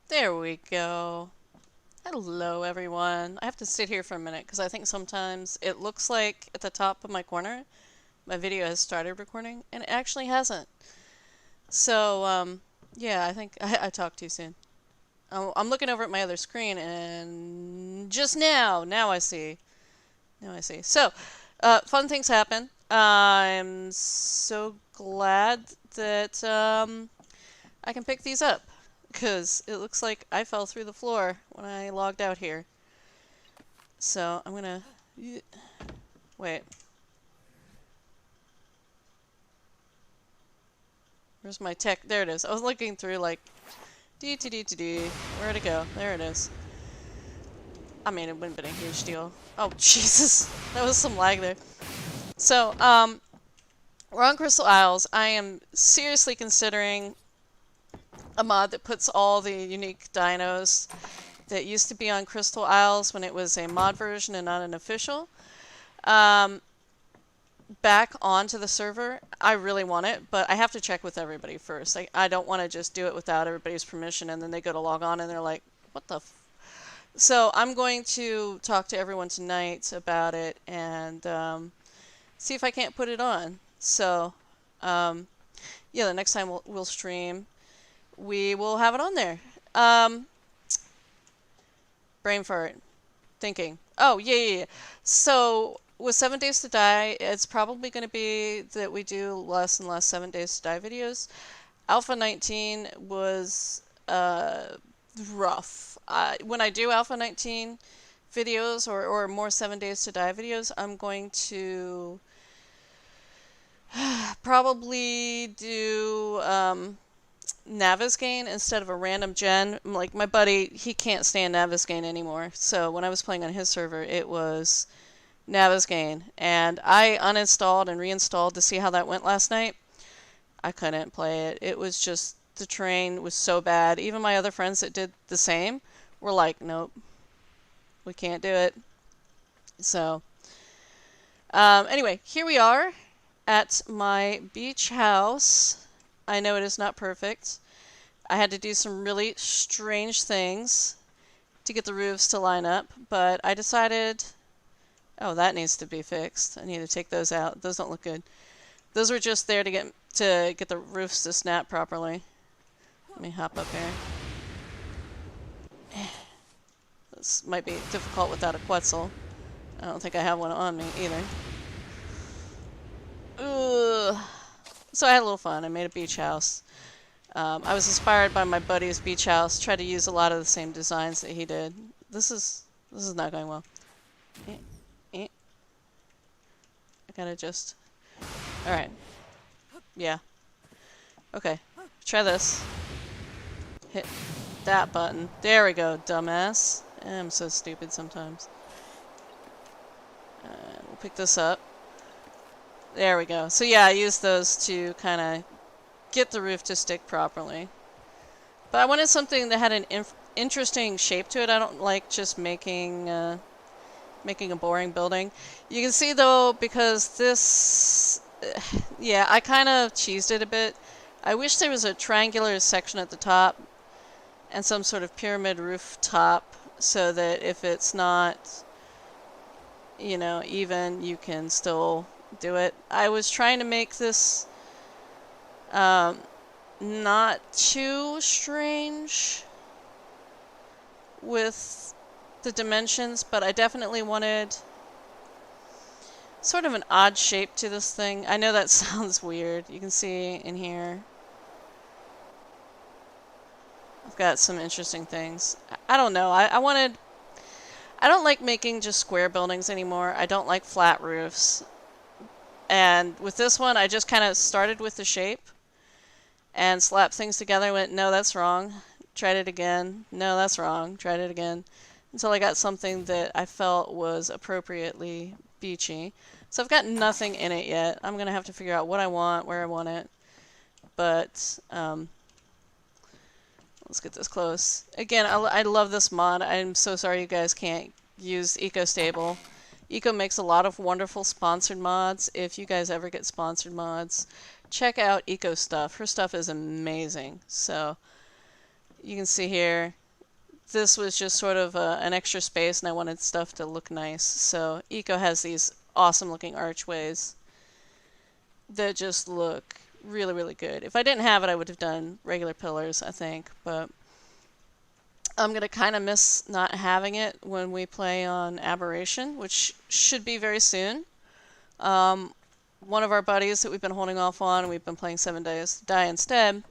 There we go. Hello, everyone. I have to sit here for a minute because I think sometimes it looks like at the top of my corner my video has started recording, and it actually hasn't. So, yeah, I think I talked too soon. I'm looking over at my other screen, and just now I see. Now I see. So, fun things happen. I'm so glad that I can pick these up because it looks like I fell through the floor when I logged out here. So I'm gonna wait. Where's my tech? There it is. I was looking through like dee. Where'd it go? There it is. I mean, it wouldn't have been a huge deal. Oh Jesus, that was some lag there. So we're on Crystal Isles. I am seriously considering a mod that puts all the unique dinos that used to be on Crystal Isles when it was a mod version and not an official. Um, Back onto the server. I really want it, but I have to check with everybody first. I don't want to just do it without everybody's permission and then they go to log on and they're like, what the f. So I'm going to talk to everyone tonight about it and see if I can't put it on. So, yeah, the next time we'll stream, we will have it on there. Brain fart. Thinking. Oh, yeah. So, with 7 Days to Die, it's probably going to be that we do less and less 7 Days to Die videos. Alpha 19 was rough. When I do Alpha 19 videos or more 7 Days to Die videos, I'm going to probably do Navezgane instead of a random gen. Like my buddy, he can't stand Navezgane anymore. So when I was playing on his server, it was Navezgane, and I uninstalled and reinstalled to see how that went last night. I couldn't play it. It was just, the terrain was so bad. Even my other friends that did the same were like, nope, we can't do it. So, anyway, here we are at my beach house. I know it is not perfect. I had to do some really strange things to get the roofs to line up, but I decided, oh, that needs to be fixed. I need to take those out. Those don't look good. Those were just there to get the roofs to snap properly. Let me hop up here. This might be difficult without a Quetzal. I don't think I have one on me either. Ugh. So I had a little fun. I made a beach house. I was inspired by my buddy's beach house. Tried to use a lot of the same designs that he did. This is not going well. I gotta just. All right. Yeah. Okay. Try this. Hit that button. There we go, dumbass. I'm so stupid sometimes. We'll pick this up. There we go. So yeah, I used those to kind of get the roof to stick properly. But I wanted something that had an interesting shape to it. I don't like just making a boring building. You can see though, because this, yeah, I kind of cheesed it a bit. I wish there was a triangular section at the top and some sort of pyramid roof top so that if it's not, you know, even, you can still do it. I was trying to make this not too strange with the dimensions, but I definitely wanted sort of an odd shape to this thing. I know that sounds weird. You can see in here I've got some interesting things. I don't know. I don't like making just square buildings anymore. I don't like flat roofs. And with this one, I just kind of started with the shape and slapped things together. Went, no, that's wrong. Tried it again. No, that's wrong. Tried it again. Until I got something that I felt was appropriately beachy. So I've got nothing in it yet. I'm going to have to figure out what I want, where I want it. But, let's get this close. Again, I love this mod. I'm so sorry you guys can't use EcoStable. Eco makes a lot of wonderful sponsored mods. If you guys ever get sponsored mods, check out Eco stuff. Her stuff is amazing. So, you can see here, this was just sort of an extra space and I wanted stuff to look nice. So Eco has these awesome looking archways that just look really, really good. If I didn't have it, I would have done regular pillars, I think, but I'm going to kind of miss not having it when we play on Aberration, which should be very soon. One of our buddies that we've been holding off on, and we've been playing 7 Days to Die Instead,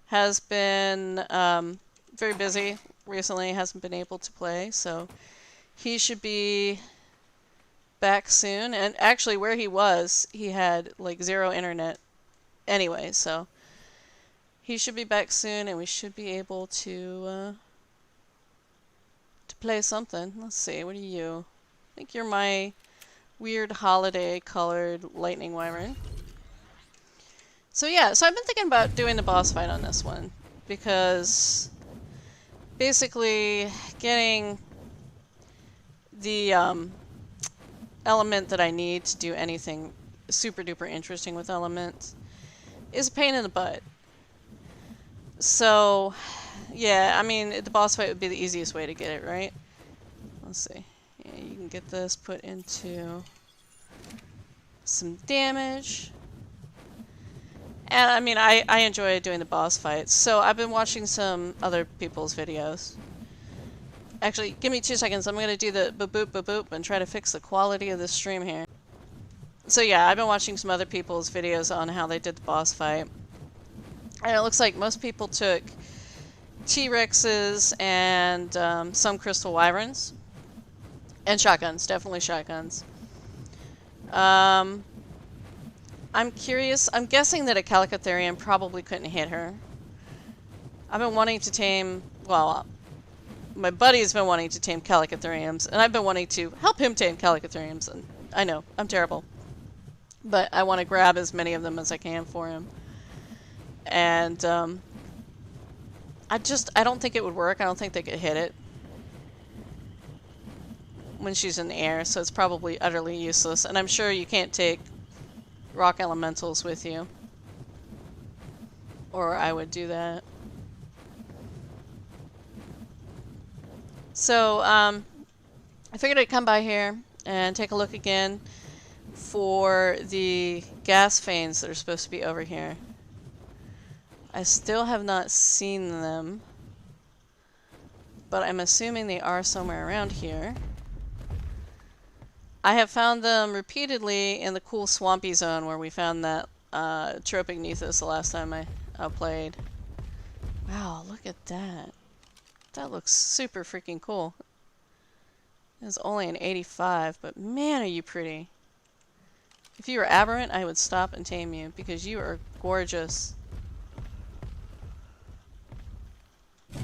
has been very busy recently, hasn't been able to play, so he should be back soon. And actually where he was, he had like 0 internet anyway, so he should be back soon and we should be able to play something. Let's see, what are you? I think you're my weird holiday colored lightning wyvern. So yeah, so I've been thinking about doing the boss fight on this one because basically getting the element that I need to do anything super duper interesting with element is a pain in the butt. So yeah, I mean, the boss fight would be the easiest way to get it, right? Let's see. Yeah, you can get this put into some damage. And I mean, I enjoy doing the boss fights. So I've been watching some other people's videos. Actually, give me 2 seconds. I'm going to do the boop boop boop and try to fix the quality of the stream here. So yeah, I've been watching some other people's videos on how they did the boss fight. And it looks like most people took T-Rexes and some Crystal Wyverns. And shotguns, definitely shotguns. I'm curious, I'm guessing that a Calicotherium probably couldn't hit her. I've been wanting to tame, well, my buddy's been wanting to tame Calicotheriums, and I've been wanting to help him tame Calicotheriums, and I know, I'm terrible. But I want to grab as many of them as I can for him. And, I don't think it would work. I don't think they could hit it when she's in the air, so it's probably utterly useless. And I'm sure you can't take rock elementals with you, or I would do that. So, I figured I'd come by here and take a look again for the gas veins that are supposed to be over here. I still have not seen them, but I'm assuming they are somewhere around here. I have found them repeatedly in the cool swampy zone where we found that Tropignethus the last time I played. Wow, look at that. That looks super freaking cool. It's only an 85, but man, are you pretty. If you were aberrant, I would stop and tame you because you are gorgeous.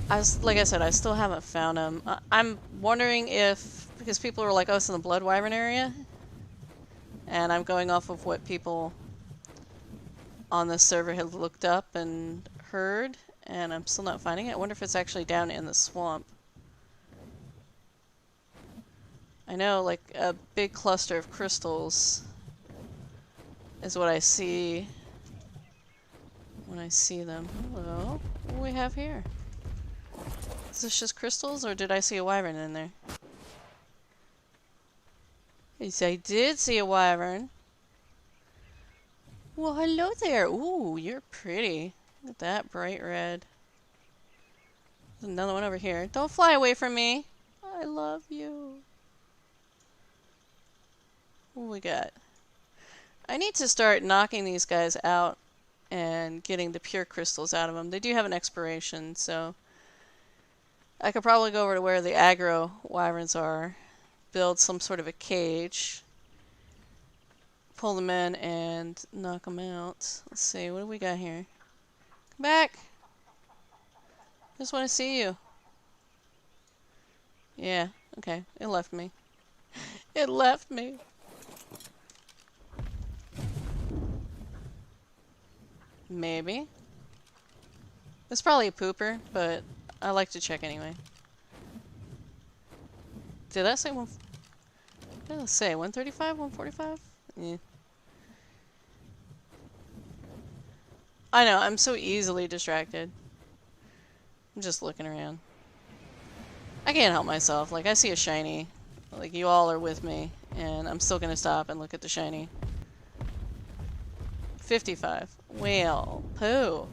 Like I said, I still haven't found them. I'm wondering if, because people are like, oh, it's in the Blood Wyvern area, and I'm going off of what people on this server have looked up and heard, and I'm still not finding it. I wonder if it's actually down in the swamp. I know, like, a big cluster of crystals is what I see when I see them. Hello, what do we have here? Is this just crystals, or did I see a wyvern in there? Yes, I did see a wyvern. Well, hello there. Ooh, you're pretty. Look at that bright red. There's another one over here. Don't fly away from me. I love you. What we got? I need to start knocking these guys out and getting the pure crystals out of them. They do have an expiration, so I could probably go over to where the aggro wyverns are, build some sort of a cage, pull them in, and knock them out. Let's see, what do we got here? Come back! Just want to see you. Yeah, okay, it left me. It left me. Maybe. It's probably a pooper, but I like to check anyway. Did that say one? What did it say? 135? 145? Yeah. I know, I'm so easily distracted. I'm just looking around. I can't help myself. Like, I see a shiny. Like, you all are with me. And I'm still gonna stop and look at the shiny. 55. Well, poo.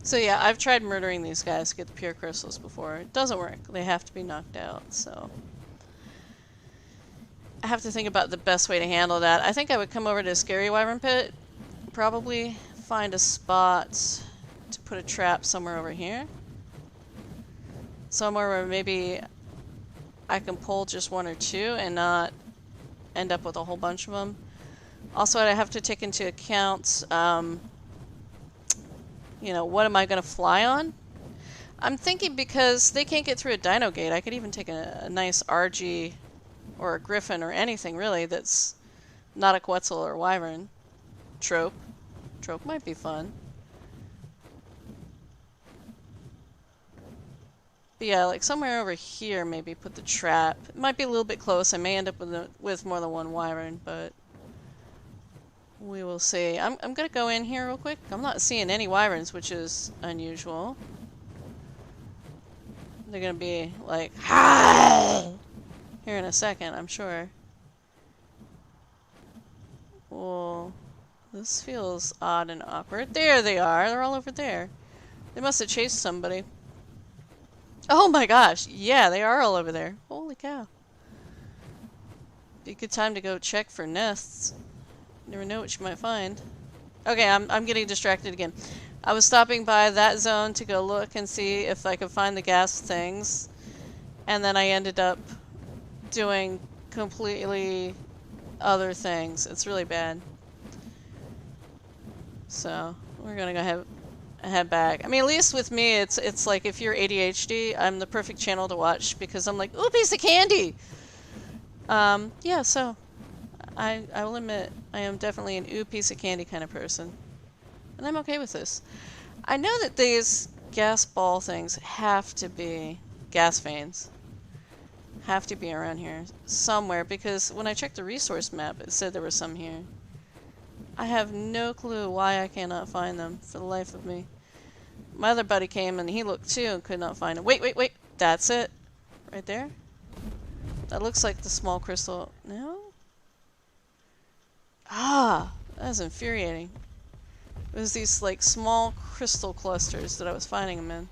So yeah, I've tried murdering these guys to get the pure crystals before. It doesn't work. They have to be knocked out, so... I have to think about the best way to handle that. I think I would come over to Scary Wyvern Pit. Probably find a spot to put a trap somewhere over here. Somewhere where maybe I can pull just one or two and not end up with a whole bunch of them. Also, I have to take into account, you know, what am I going to fly on? I'm thinking because they can't get through a dino gate, I could even take a nice RG or a Griffin or anything really that's not a Quetzal or Wyvern. Trope. Trope might be fun. But yeah, like somewhere over here maybe put the trap. It might be a little bit close. I may end up with more than one Wyvern, but we will see. I'm gonna go in here real quick. I'm not seeing any Wyverns, which is unusual. They're gonna be like, hi! Here in a second, I'm sure. Well, this feels odd and awkward. There they are. They're all over there. They must have chased somebody. Oh my gosh. Yeah, they are all over there. Holy cow. Be a good time to go check for nests. Never know what you might find. Okay, I'm getting distracted again. I was stopping by that zone to go look and see if I could find the gas things. And then I ended up doing completely other things. It's really bad. So, we're gonna go head back. I mean, at least with me, it's like if you're ADHD, I'm the perfect channel to watch because I'm like, ooh, piece of candy! Yeah, so, I will admit, I am definitely an ooh, piece of candy kind of person. And I'm okay with this. I know that these gas ball things have to be gas veins. Have to be around here somewhere because when I checked the resource map, it said there were some here. I have no clue why I cannot find them for the life of me. My other buddy came and he looked too and could not find them. Wait, wait, wait. That's it. Right there. That looks like the small crystal. No? Ah, that is infuriating. It was these like small crystal clusters that I was finding them in.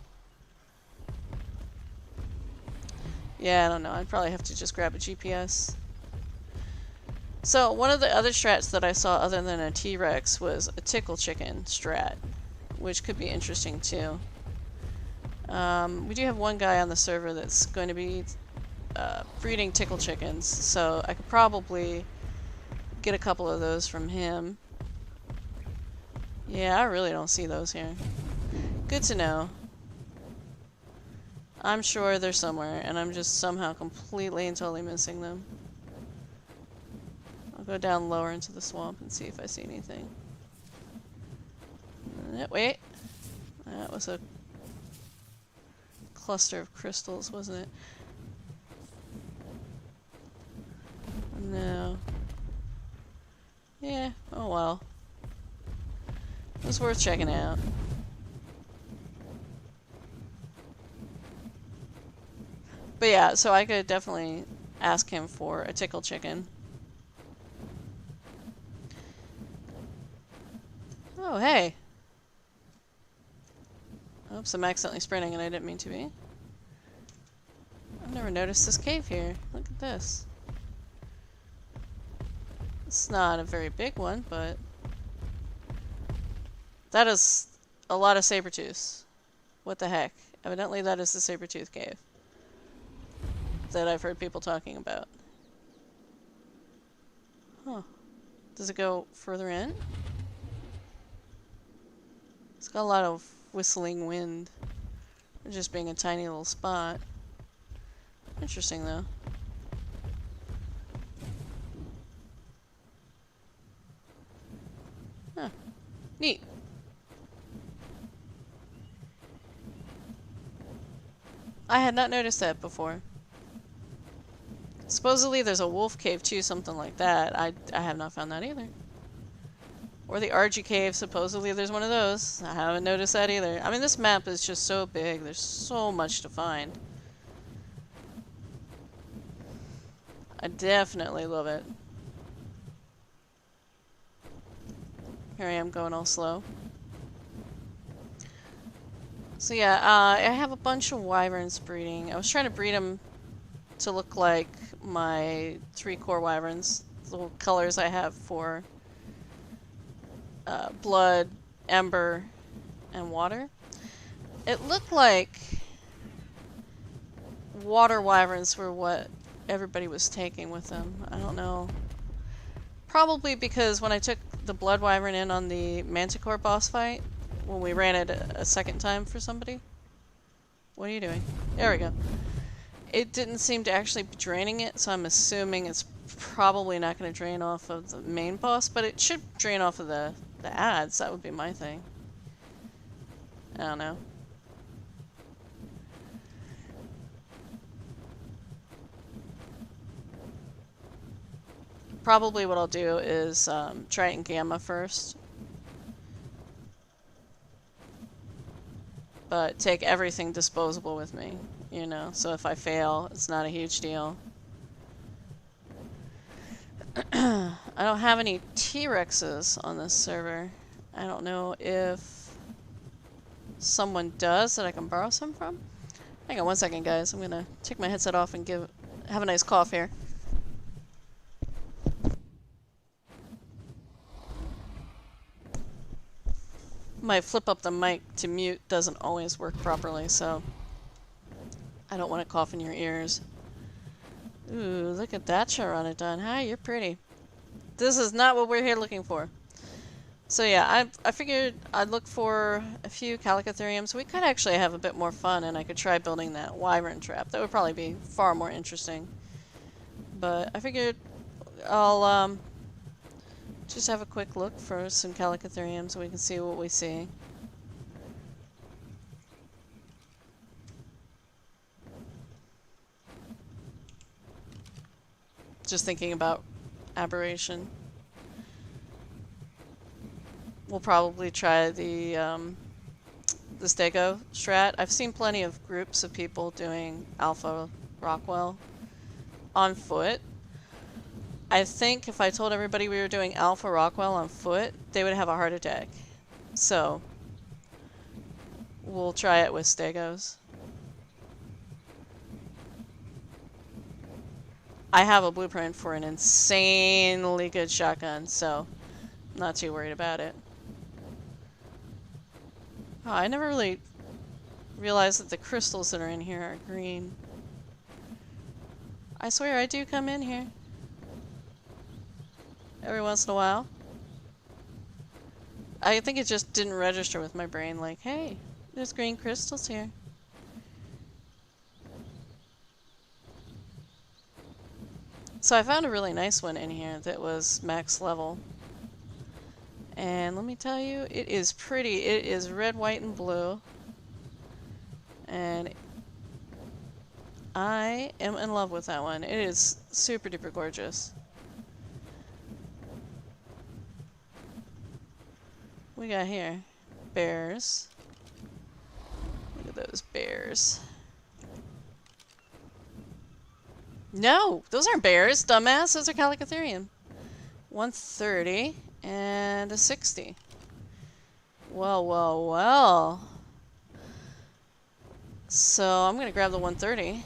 Yeah, I don't know. I'd probably have to just grab a GPS. So, one of the other strats that I saw other than a T-Rex was a tickle chicken strat, which could be interesting too. We do have one guy on the server that's going to be breeding tickle chickens, so I could probably get a couple of those from him. Yeah, I really don't see those here. Good to know. I'm sure they're somewhere, and I'm just somehow completely and totally missing them. I'll go down lower into the swamp and see if I see anything. Wait. That was a cluster of crystals, wasn't it? No. Yeah, oh well. It was worth checking out. But yeah, so I could definitely ask him for a tickle chicken. Oh, hey. Oops, I'm accidentally sprinting and I didn't mean to be. I've never noticed this cave here. Look at this. It's not a very big one, but... that is a lot of saber-tooths. What the heck? Evidently that is the saber-tooth cave that I've heard people talking about. Huh. Does it go further in? It's got a lot of whistling wind. For just being a tiny little spot. Interesting though. Huh. Neat. I had not noticed that before. Supposedly there's a wolf cave too, something like that. I have not found that either. Or the RG Cave, supposedly there's one of those. I haven't noticed that either. I mean, this map is just so big. There's so much to find. I definitely love it. Here I am going all slow. So yeah, I have a bunch of wyverns breeding. I was trying to breed them to look like my 3 core wyverns. The little colors I have for blood, ember, and water. It looked like water wyverns were what everybody was taking with them. I don't know. Probably because when I took the blood wyvern in on the Manticore boss fight, when we ran it a second time for somebody. What are you doing? There we go. It didn't seem to actually be draining it, so I'm assuming it's probably not going to drain off of the main boss, but it should drain off of the ads. That would be my thing. I don't know. Probably what I'll do is try it in Gamma first. But take everything disposable with me, you know, so if I fail, it's not a huge deal. I don't have any T-Rexes on this server. I don't know if someone does that I can borrow some from. Hang on one second, guys. I'm gonna take my headset off and have a nice cough here. My flip up the mic to mute doesn't always work properly, so I don't want to cough in your ears. Ooh, look at that Pteranodon. Hi, you're pretty. This is not what we're here looking for. So yeah, I figured I'd look for a few Calicotheriums. We could actually have a bit more fun, and I could try building that wyvern trap. That would probably be far more interesting. But I figured I'll just have a quick look for some Calicotherium so we can see what we see. Just thinking about aberration. We'll probably try the Stego strat. I've seen plenty of groups of people doing Alpha Rockwell on foot. I think if I told everybody we were doing Alpha Rockwell on foot, they would have a heart attack. So, we'll try it with Stegos. I have a blueprint for an insanely good shotgun, so I'm not too worried about it. Oh, I never really realized that the crystals that are in here are green. I swear I do come in here every once in a while. I think it just didn't register with my brain, like, hey, there's green crystals here. So I found a really nice one in here that was max level. And let me tell you, it is pretty. It is red, white, and blue. And I am in love with that one. It is super duper gorgeous. We got here bears. Look at those bears. No, those aren't bears, dumbass. Those are Calicotherium. 130 and a 60. Well, well, well. So I'm gonna grab the 130.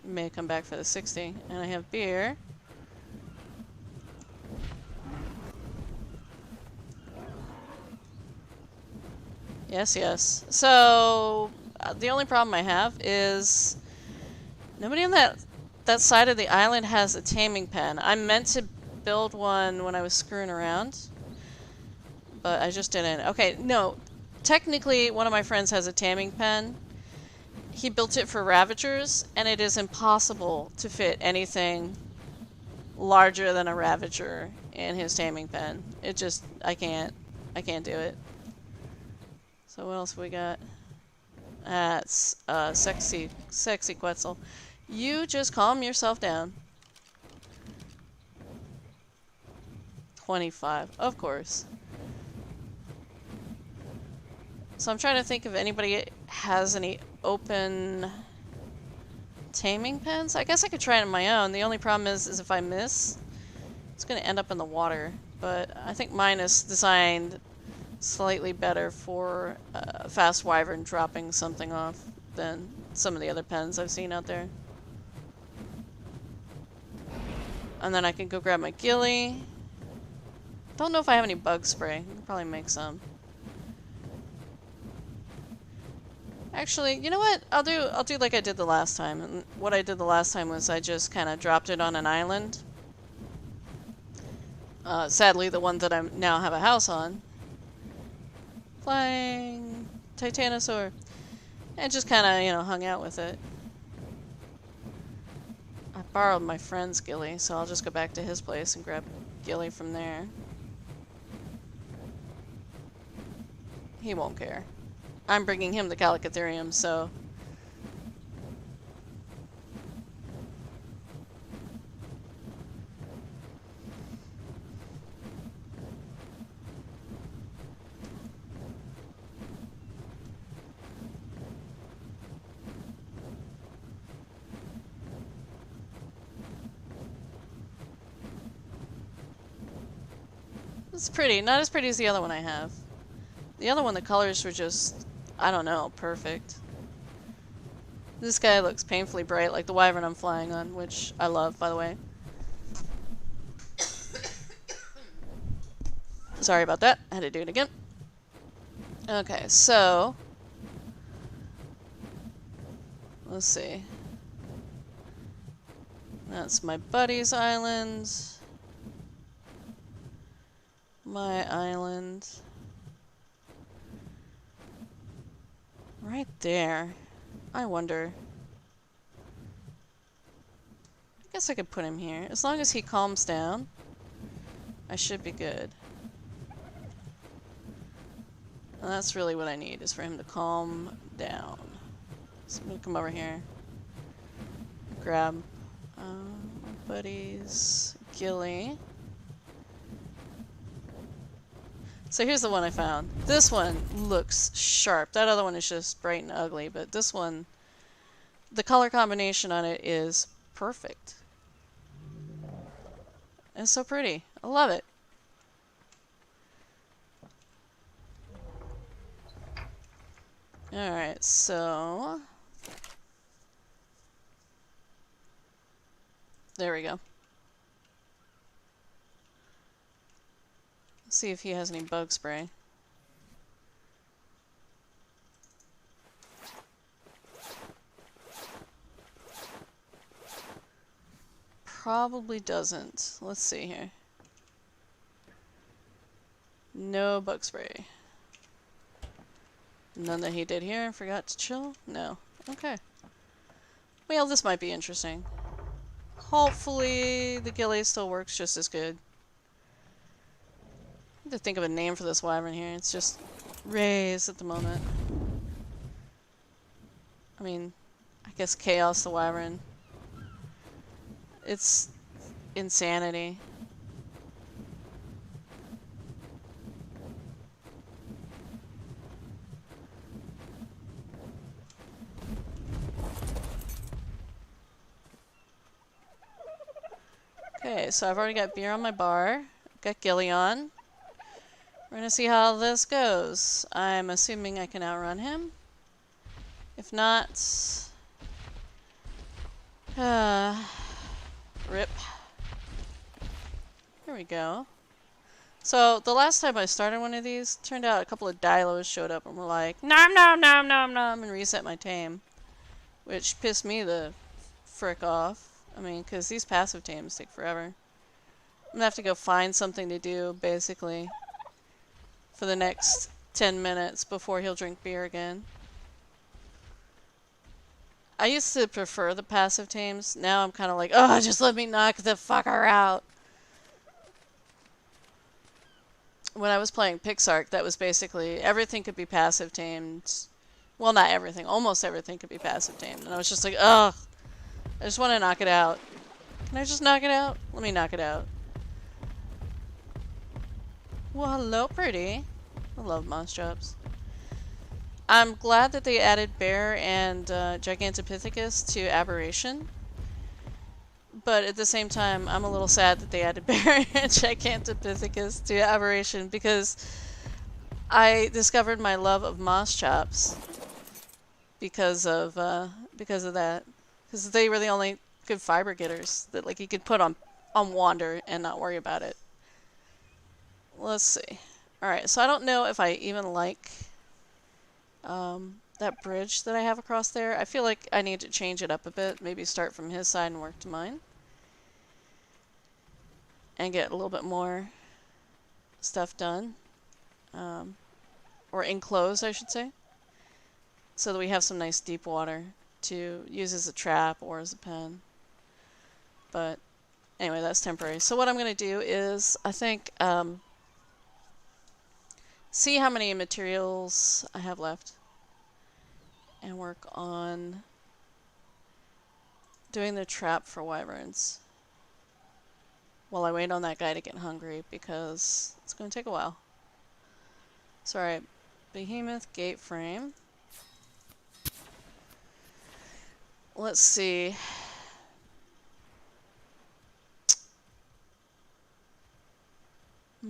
May come back for the 60, and I have beer. Yes, yes. So, the only problem I have is nobody on that side of the island has a taming pen. I meant to build one when I was screwing around, but I just didn't. Okay, no. Technically, one of my friends has a taming pen. He built it for Ravagers, and it is impossible to fit anything larger than a Ravager in his taming pen. It just, I can't do it. So what else we got? That's sexy Quetzal. You just calm yourself down. 25. Of course. So I'm trying to think if anybody has any open taming pens. I guess I could try it on my own. The only problem is if I miss, it's going to end up in the water. But I think mine is designed slightly better for fast wyvern dropping something off than some of the other pens I've seen out there. And then I can go grab my ghillie. Don't know if I have any bug spray. I can probably make some. Actually, you know what? I'll do like I did the last time. And what I did the last time was I just kind of dropped it on an island. Sadly, the one that I now have a house on. Flying Titanosaur. And just kind of, you know, hung out with it. I borrowed my friend's ghillie, so I'll just go back to his place and grab ghillie from there. He won't care. I'm bringing him the Calicotherium, so... It's pretty. Not as pretty as the other one I have. The other one, the colors were just, I don't know, perfect. This guy looks painfully bright, like the wyvern I'm flying on, which I love, by the way. Sorry about that. I had to do it again. Okay, so... let's see. That's my buddy's island. My island. Right there. I wonder. I guess I could put him here. As long as he calms down, I should be good. And that's really what I need, is for him to calm down. So I'm gonna come over here. Grab my buddy's ghillie. So here's the one I found. This one looks sharp. That other one is just bright and ugly, but this one, the color combination on it is perfect. It's so pretty. I love it. Alright, so... there we go. Let's see if he has any bug spray. Probably doesn't. Let's see here. No bug spray. None that he did here. Forgot to chill? No. Okay. Well, this might be interesting. Hopefully the ghillie still works just as good. I have to think of a name for this wyvern here. It's just Rays at the moment. I mean, I guess Chaos the wyvern. It's insanity. Okay, so I've already got beer on my bar. I've got ghillie on. We're gonna see how this goes. I'm assuming I can outrun him. If not... rip. Here we go. So, the last time I started one of these, turned out a couple of Dilos showed up and were like, nom nom nom nom nom, and reset my tame. Which pissed me the frick off. I mean, because these passive tames take forever. I'm gonna have to go find something to do, basically, for the next 10 minutes before he'll drink beer again. I used to prefer the passive tames. Now I'm kind of like, oh, just let me knock the fucker out. When I was playing Pixark, that was basically everything could be passive tamed. Well, not everything. Almost everything could be passive tamed. And I was just like, ugh. I just want to knock it out. Can I just knock it out? Let me knock it out. Well, hello, pretty. I love Moschops. I'm glad that they added Bear and Gigantopithecus to Aberration. But at the same time, I'm a little sad that they added Bear and Gigantopithecus to Aberration because I discovered my love of Moschops because of that. Because they were the only good fiber getters that like you could put on Wander and not worry about it. Let's see. Alright, so I don't know if I even like that bridge that I have across there. I feel like I need to change it up a bit. Maybe start from his side and work to mine. And get a little bit more stuff done. Or enclosed, I should say. So that we have some nice deep water to use as a trap or as a pen. But anyway, that's temporary. So what I'm going to do is, I think, see how many materials I have left. And work on doing the trap for wyverns. While I wait on that guy to get hungry, because it's going to take a while. So alright, behemoth gate frame. Let's see. I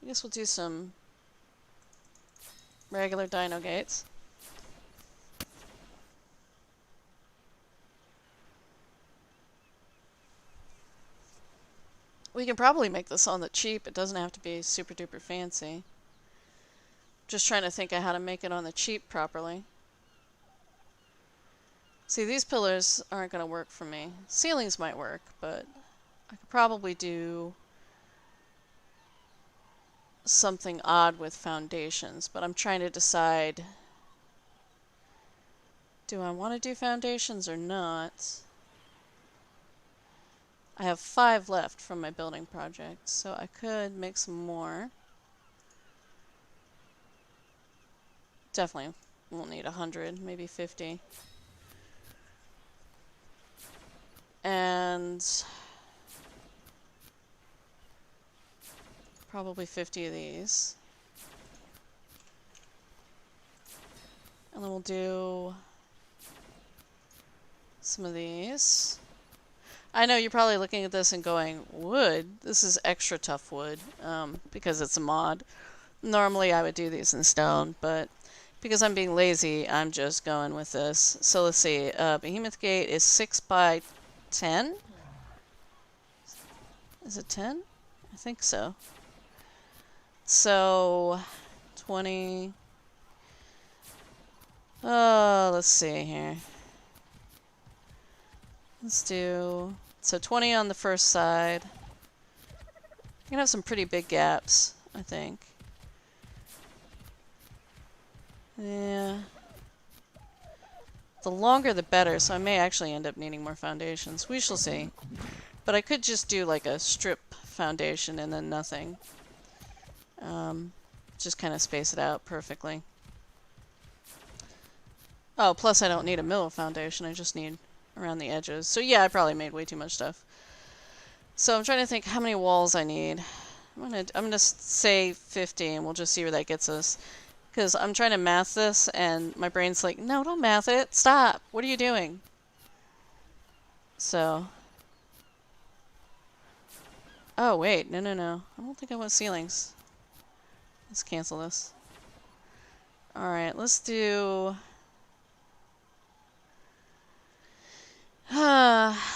guess we'll do some regular dino gates. We can probably make this on the cheap. It doesn't have to be super duper fancy. Just trying to think of how to make it on the cheap properly. See, these pillars aren't going to work for me. Ceilings might work, but I could probably do something odd with foundations. But I'm trying to decide, do I want to do foundations or not? I have 5 left from my building project, so I could make some more. Definitely won't need 100, maybe 50. And probably 50 of these. And then we'll do some of these. I know you're probably looking at this and going, wood? This is extra tough wood, because it's a mod. Normally I would do these in stone, but because I'm being lazy, I'm just going with this. So let's see, Behemoth Gate is 6 by 10? Is it 10? I think so. So, 20... Oh, let's see here. Let's do... So 20 on the first side. You're gonna have some pretty big gaps, I think. Yeah. The longer the better, so I may actually end up needing more foundations. We shall see. But I could just do like a strip foundation and then nothing. Just kind of space it out perfectly. Oh, plus I don't need a middle foundation, I just need around the edges. So yeah, I probably made way too much stuff. So I'm trying to think how many walls I need. I'm gonna say 50 and we'll just see where that gets us. Because I'm trying to math this and my brain's like, no, don't math it. Stop. What are you doing? So. Oh, wait. No, no, no. I don't think I want ceilings. Let's cancel this. Alright, let's do...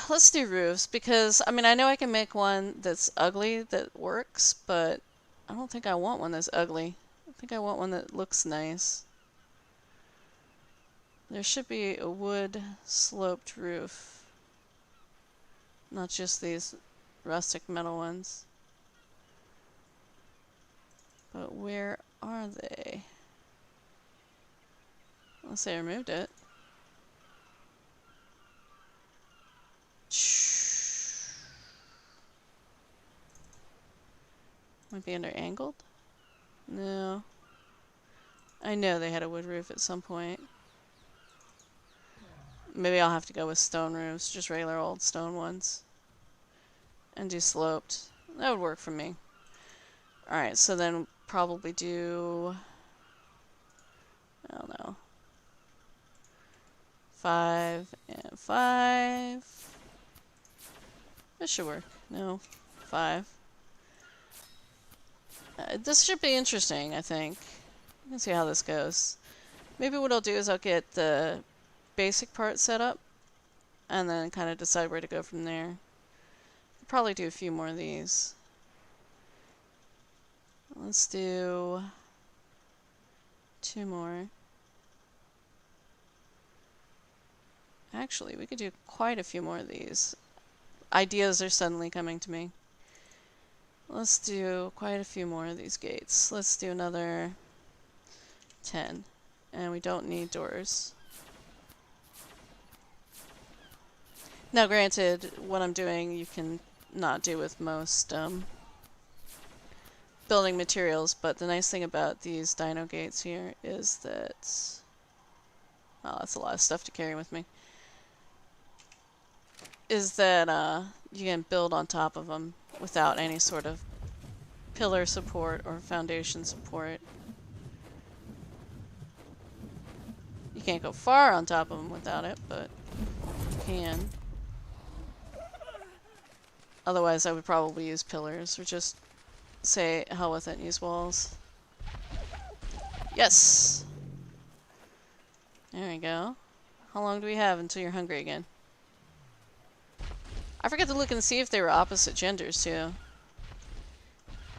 let's do roofs, because, I mean, I know I can make one that's ugly that works, but I don't think I want one that's ugly. I think I want one that looks nice. There should be a wood sloped roof. Not just these rustic metal ones. But where are they? Unless I removed it. Might be under angled? No. I know they had a wood roof at some point. Maybe I'll have to go with stone roofs, just regular old stone ones. And do sloped. That would work for me. Alright, so then probably do... I don't know. 5 and 5. This should work. No. 5. This should be interesting, I think. You can see how this goes. Maybe what I'll do is I'll get the basic part set up and then kind of decide where to go from there. I'll probably do a few more of these. Let's do 2 more. Actually, we could do quite a few more of these. Ideas are suddenly coming to me. Let's do quite a few more of these gates. Let's do another 10. And we don't need doors. Now granted, what I'm doing you can not do with most building materials, but the nice thing about these dino gates here is that... oh, that's a lot of stuff to carry with me. Is that you can build on top of them without any sort of pillar support or foundation support. You can't go far on top of them without it, but you can. Otherwise, I would probably use pillars or just say hell with it and use walls. Yes! There we go. How long do we have until you're hungry again? I forgot to look and see if they were opposite genders, too.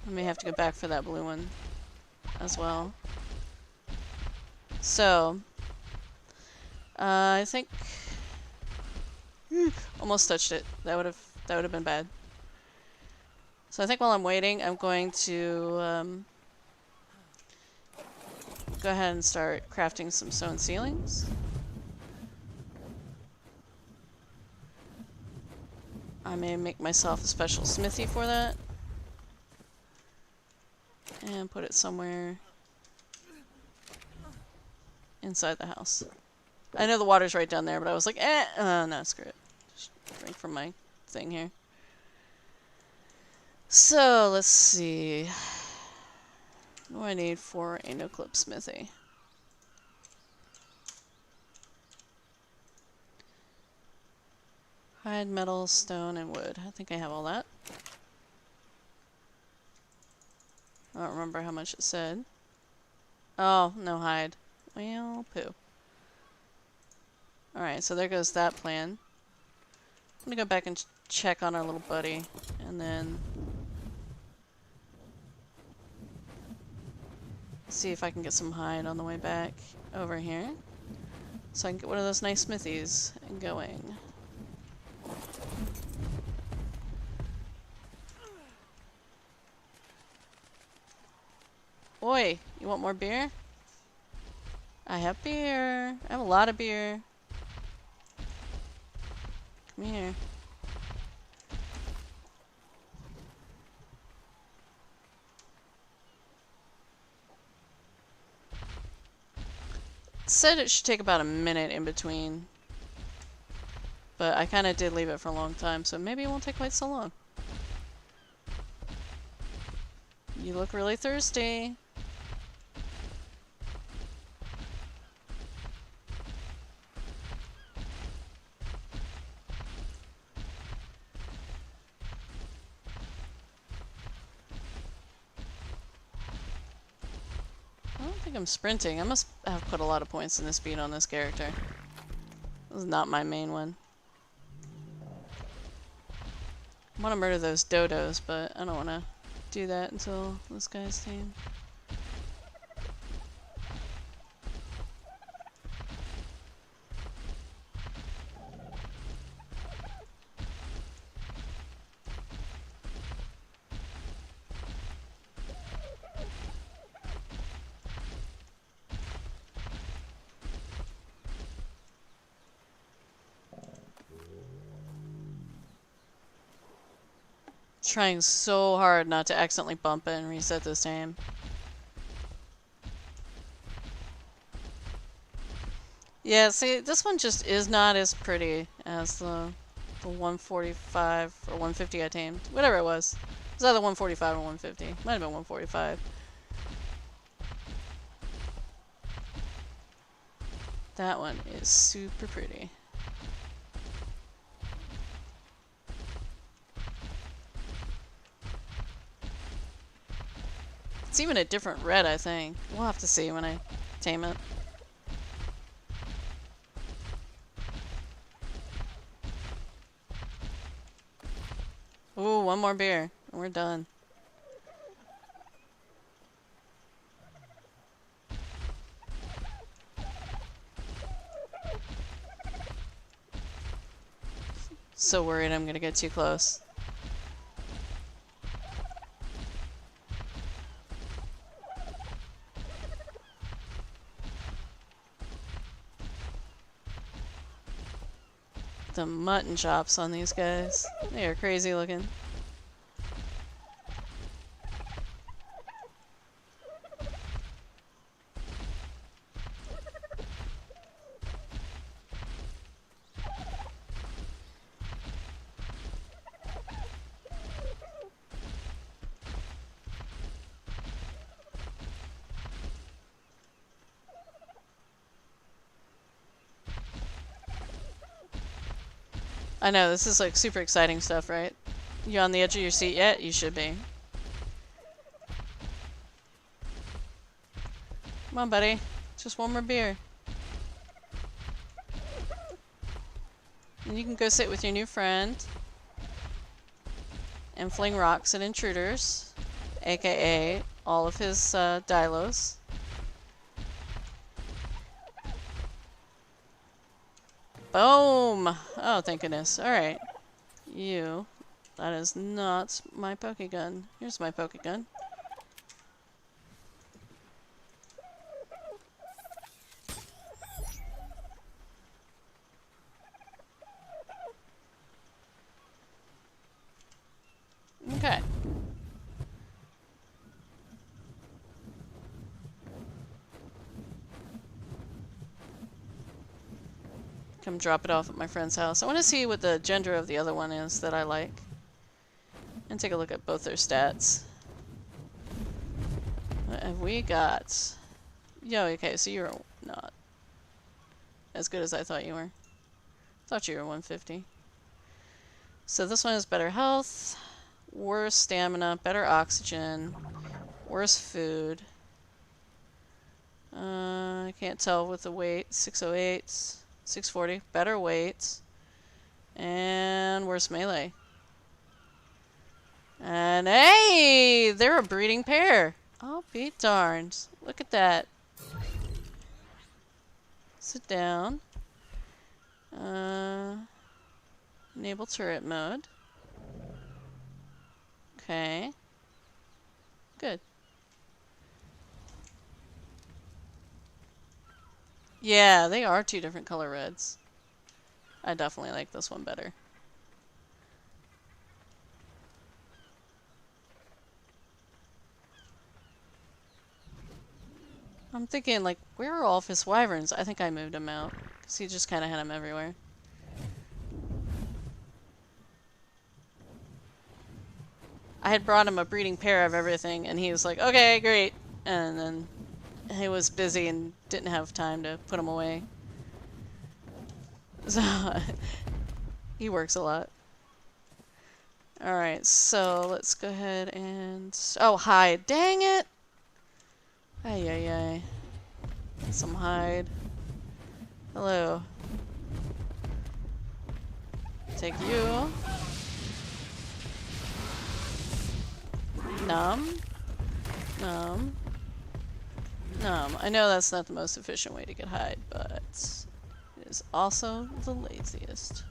I may have to go back for that blue one as well. So, I think... almost touched it. That would have been bad. So I think while I'm waiting, I'm going to go ahead and start crafting some stone ceilings. I may make myself a special smithy for that. And put it somewhere inside the house. I know the water's right down there, but I was like, no, screw it. Just drink from my thing here. So, let's see. What do I need for a no-clip smithy? Hide, metal, stone, and wood. I think I have all that. I don't remember how much it said. Oh, no hide. Well, poo. Alright, so there goes that plan. I'm gonna go back and check on our little buddy, and then see if I can get some hide on the way back over here, so I can get one of those nice smithies going. Oi, you want more beer? I have beer. I have a lot of beer. Come here. It said it should take about a minute in between, but I kind of did leave it for a long time, so maybe it won't take quite so long. You look really thirsty. I don't think I'm sprinting. I must have put a lot of points in the speed on this character. This is not my main one. I want to murder those dodos, but I don't want to do that until this guy's team. Trying so hard not to accidentally bump it and reset this time. Yeah, see, this one just is not as pretty as the 145 or 150 I tamed. Whatever it was. was either 145 or 150. Might have been 145. That one is super pretty. It's even a different red, I think. We'll have to see when I tame it. Ooh, one more beer, and we're done. So worried I'm gonna get too close. The mutton chops on these guys. They are crazy looking. I know, this is like super exciting stuff, right? You on the edge of your seat yet? You should be. Come on, buddy. Just one more beer. And you can go sit with your new friend and fling rocks at intruders, aka all of his Dilos. Boom! Oh, thank goodness. Alright. You. That is not my Pokegun. Here's my Pokegun. Okay. Come drop it off at my friend's house. I want to see what the gender of the other one is that I like. And take a look at both their stats. What have we got? Yo, okay, so you're not as good as I thought you were. Thought you were 150. So this one has better health, worse stamina, better oxygen, worse food. I can't tell with the weight. 608, 640, better weight, and worse melee. And hey, they're a breeding pair. I'll be darned. Look at that. Sit down. Enable turret mode. Okay. Good. Yeah, they are two different color reds. I definitely like this one better. I'm thinking, like, where are all of his wyverns? I think I moved him out. Because he just kind of had them everywhere. I had brought him a breeding pair of everything, and he was like, okay, great. And then he was busy and didn't have time to put them away. So, he works a lot. Alright, so let's go ahead and... Oh, hide. Dang it! Ay, ay, ay. Some hide. Hello. Take you. Numb. Numb. Numb. I know that's not the most efficient way to get hide, but it is also the laziest.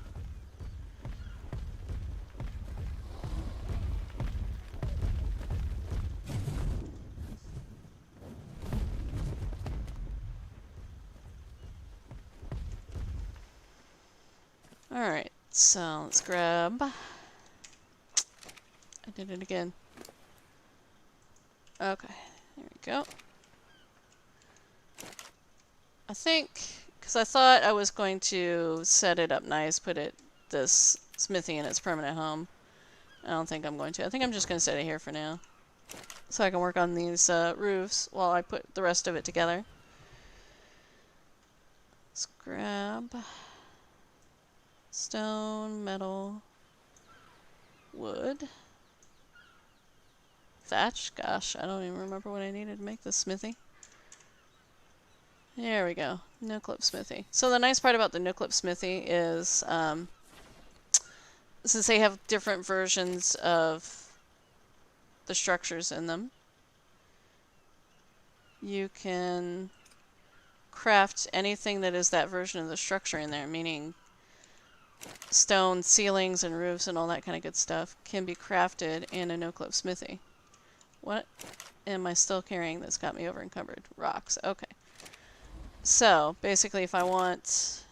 Alright, so let's grab... I did it again. Okay, there we go. I think, because I thought I was going to set it up nice, put this smithy in its permanent home. I don't think I'm going to. I think I'm just going to set it here for now. So I can work on these roofs while I put the rest of it together. Let's grab stone, metal, wood, thatch. Gosh, I don't even remember what I needed to make this smithy. There we go. No-clip smithy. So the nice part about the no-clip smithy is, since they have different versions of the structures in them, you can craft anything that is that version of the structure in there, meaning stone ceilings and roofs and all that kind of good stuff can be crafted in a no-clip smithy. What am I still carrying that's got me over encumbered? Rocks. Okay. So, basically, if I want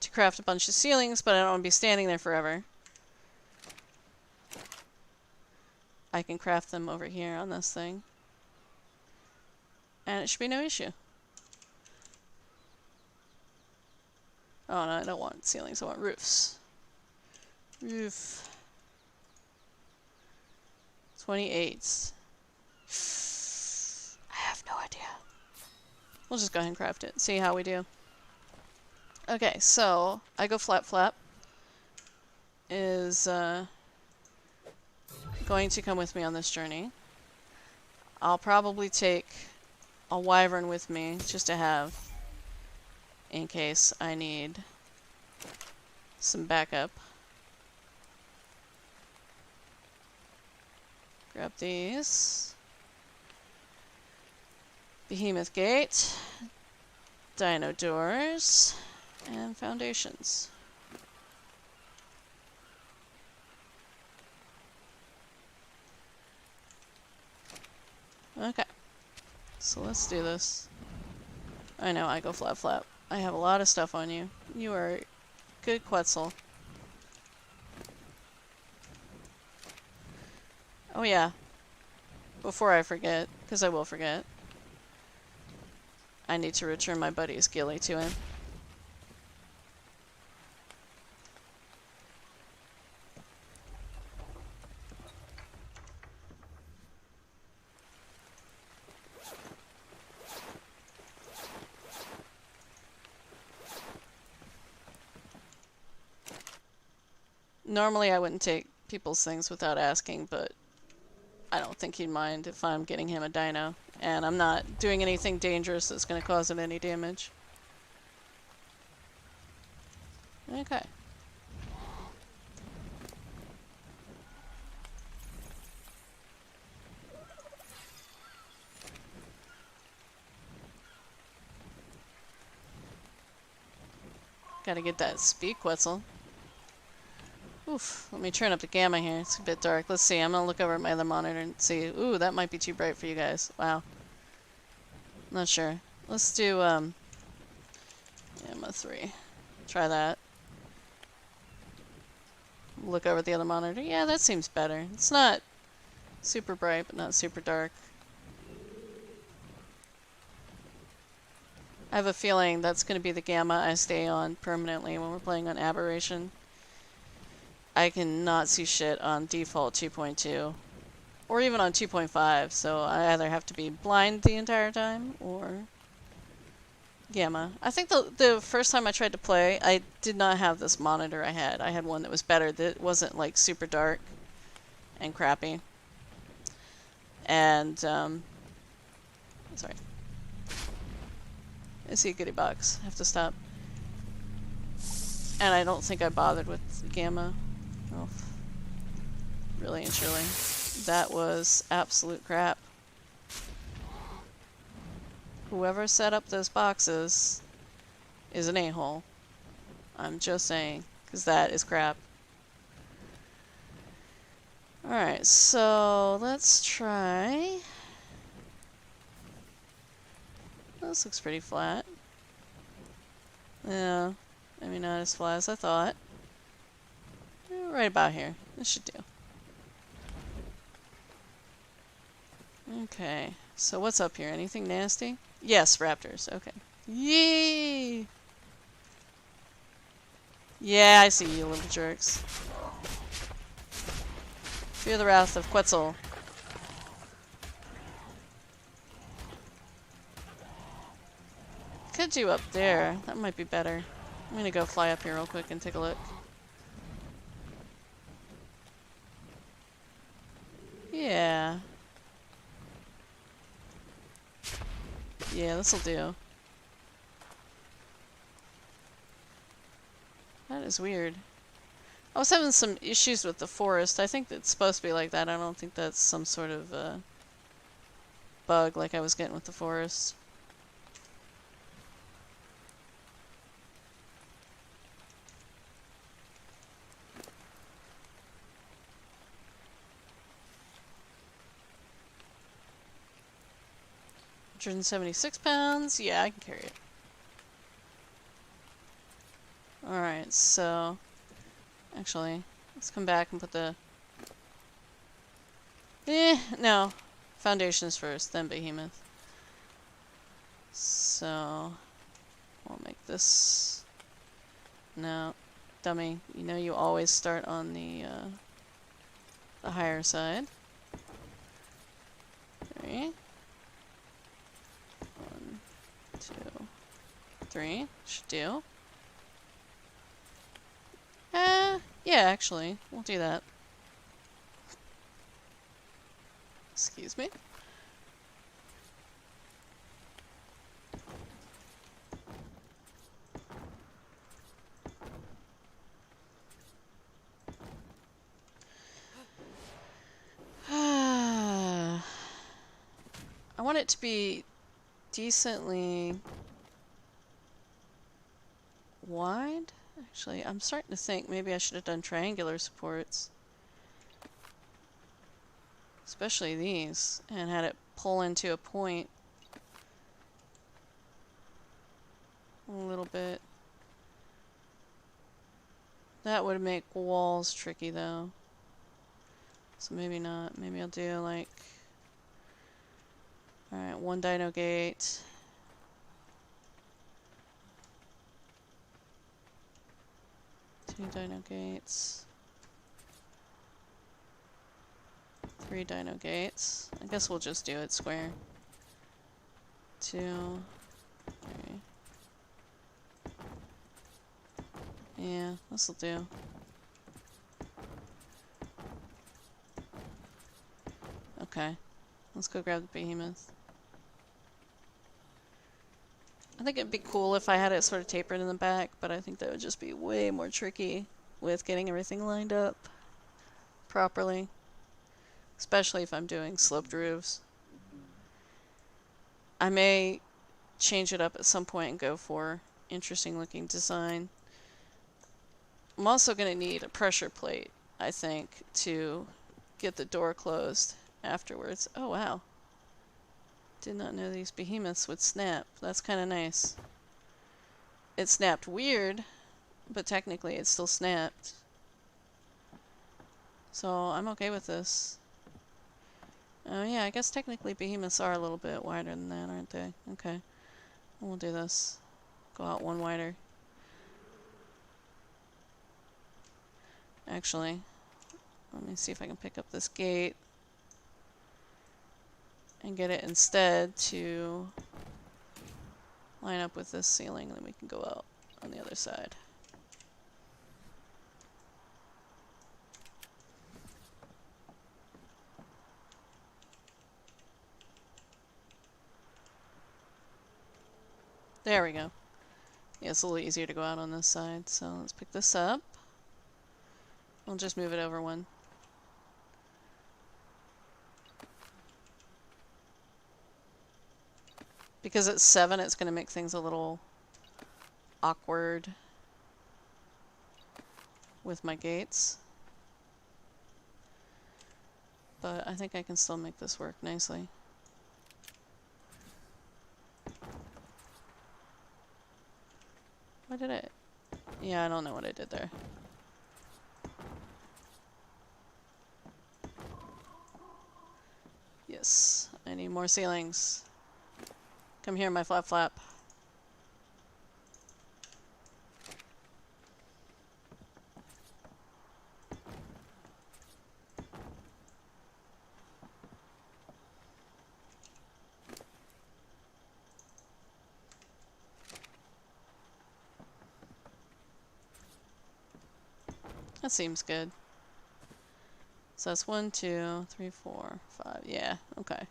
to craft a bunch of ceilings, but I don't want to be standing there forever, I can craft them over here on this thing. And it should be no issue. Oh, no, I don't want ceilings. I want roofs. Roof. 28. I have no idea. We'll just go ahead and craft it. See how we do. Okay, so I go flap flap is going to come with me on this journey. I'll probably take a wyvern with me just to have in case I need some backup. Grab these. Behemoth gate, dino doors, and foundations. Okay, so let's do this. I know, I go flap flap. I have a lot of stuff on you. You are good Quetzal. Oh yeah, before I forget, because I will forget, I need to return my buddy's ghillie to him. Normally I wouldn't take people's things without asking, but I don't think he'd mind if I'm getting him a dino. And I'm not doing anything dangerous that's going to cause him any damage. Okay. Gotta get that speed Quetzal. Oof, let me turn up the gamma here. It's a bit dark. Let's see, I'm gonna look over at my other monitor and see. Ooh, that might be too bright for you guys. Wow. Not sure. Let's do, gamma 3. Try that. Look over at the other monitor. Yeah, that seems better. It's not super bright, but not super dark. I have a feeling that's gonna be the gamma I stay on permanently when we're playing on Aberration. I cannot see shit on default 2.2 or even on 2.5, so I either have to be blind the entire time or gamma. I think the first time I tried to play, I did not have this monitor I had. I had one that was better, that wasn't like super dark and crappy. And sorry. I see a goodie box. I have to stop. And I don't think I bothered with gamma. Oh, really and truly. That was absolute crap. Whoever set up those boxes is an a-hole. I'm just saying, because that is crap. Alright, so let's try. This looks pretty flat. Yeah, maybe not as flat as I thought. Right about here. This should do. Okay, so what's up here? Anything nasty? Yes, raptors. Okay. Yee! Yeah, I see you little jerks. Fear the wrath of Quetzal. Could do up there. That might be better. I'm gonna go fly up here real quick and take a look. Yeah. Yeah, this'll do. That is weird. I was having some issues with the forest. I think it's supposed to be like that. I don't think that's some sort of bug like I was getting with the forest. £176. Yeah, I can carry it. Alright, so actually, let's come back and put the... no. Foundations first, then Behemoth. So, we'll make this... No. Dummy. You know you always start on the higher side. 3. 1, 2, 3. Should do. Yeah, actually, we'll do that. Excuse me. I want it to be decently wide. Actually, I'm starting to think maybe I should have done triangular supports. Especially these, and had it pull into a point a little bit. That would make walls tricky though. So maybe not. Maybe I'll do like... Alright, 1 dino gate. 2 dino gates. 3 dino gates. I guess we'll just do it square. 2, 3. Yeah, this'll do. Okay. Let's go grab the Behemoth. I think it'd be cool if I had it sort of tapered in the back, but I think that would just be way more tricky with getting everything lined up properly. Especially if I'm doing sloped roofs. I may change it up at some point and go for interesting looking design. I'm also going to need a pressure plate, I think, to get the door closed afterwards. Oh wow. Did not know these behemoths would snap. That's kind of nice. It snapped weird, but technically it still snapped. So I'm okay with this. Oh yeah, I guess technically behemoths are a little bit wider than that, aren't they? Okay. We'll do this. Go out 1 wider. Actually, let me see if I can pick up this gate and get it instead to line up with this ceiling, then we can go out on the other side. There we go. Yeah, it's a little easier to go out on this side, so let's pick this up. We'll just move it over 1. Because it's 7, it's going to make things a little awkward with my gates. But I think I can still make this work nicely. What did it? Yeah, I don't know what I did there. Yes, I need more ceilings. Come here, my flap flap. That seems good. So that's 1, 2, 3, 4, 5. Yeah, okay.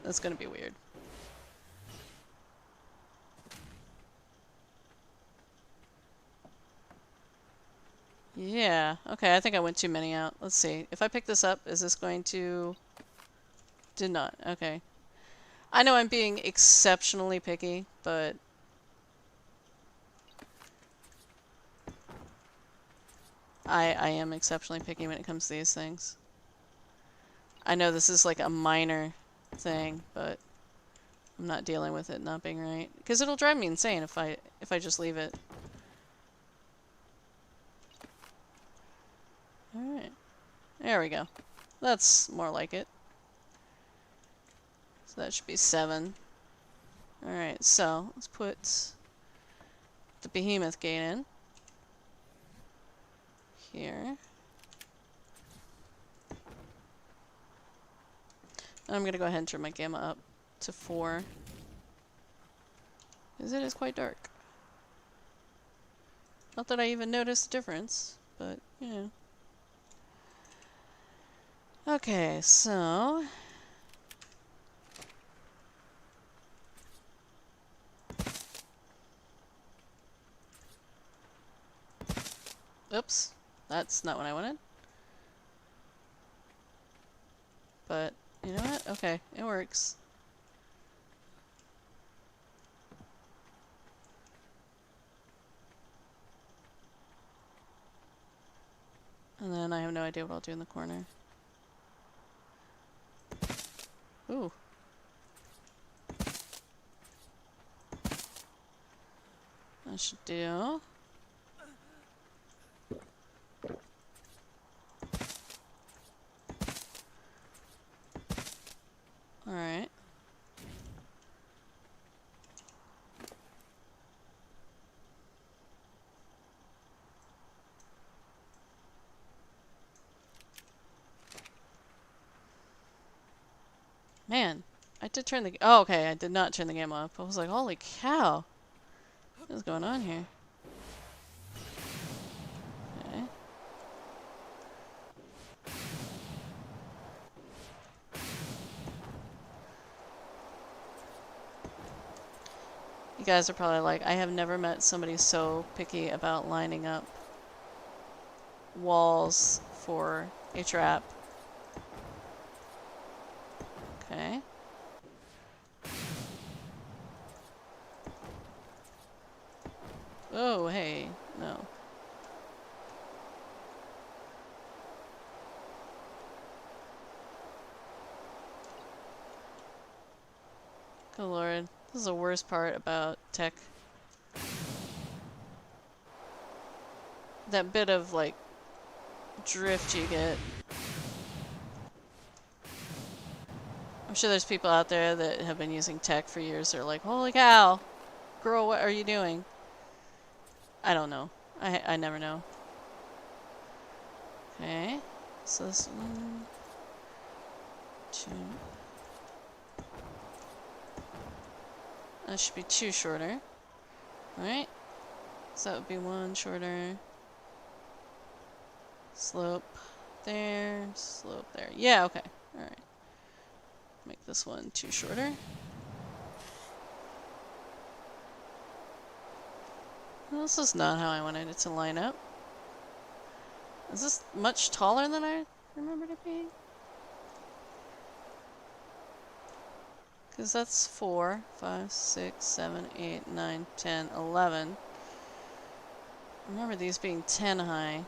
That's gonna be weird. Yeah, okay, I think I went too many out. Let's see. If I pick this up, is this going to... Did not. Okay. I know I'm being exceptionally picky, but... I am exceptionally picky when it comes to these things. I know this is like a minor thing, but I'm not dealing with it not being right. Because it'll drive me insane if I just leave it. Alright. There we go. That's more like it. So that should be 7. Alright, so let's put the behemoth gate in. Here. And I'm going to go ahead and turn my gamma up to 4. Because it is quite dark. Not that I even noticed the difference, but, you know. Okay, so... Oops. That's not what I wanted. But, you know what? Okay, it works. And then I have no idea what I'll do in the corner. Ooh. That should do. Alright. Man, I did turn the... Oh, okay, I did not turn the game off. I was like, holy cow. What is going on here? Okay. You guys are probably like, I have never met somebody so picky about lining up walls for a trap. Okay. Oh, hey. No. Good lord. This is the worst part about tech. That bit of, like, drift you get. I'm sure there's people out there that have been using tech for years. They're like, holy cow, girl, what are you doing? I don't know. I never know. Okay. So this 1, 2. That should be 2 shorter. Alright. So that would be 1 shorter. Slope there. Slope there. Yeah, okay. Alright. Make this one 2 shorter. Well, this is not how I wanted it to line up. Is this much taller than I remembered it being? Because that's 4, 5, 6, 7, 8, 9, 10, 11. Remember these being 10 high.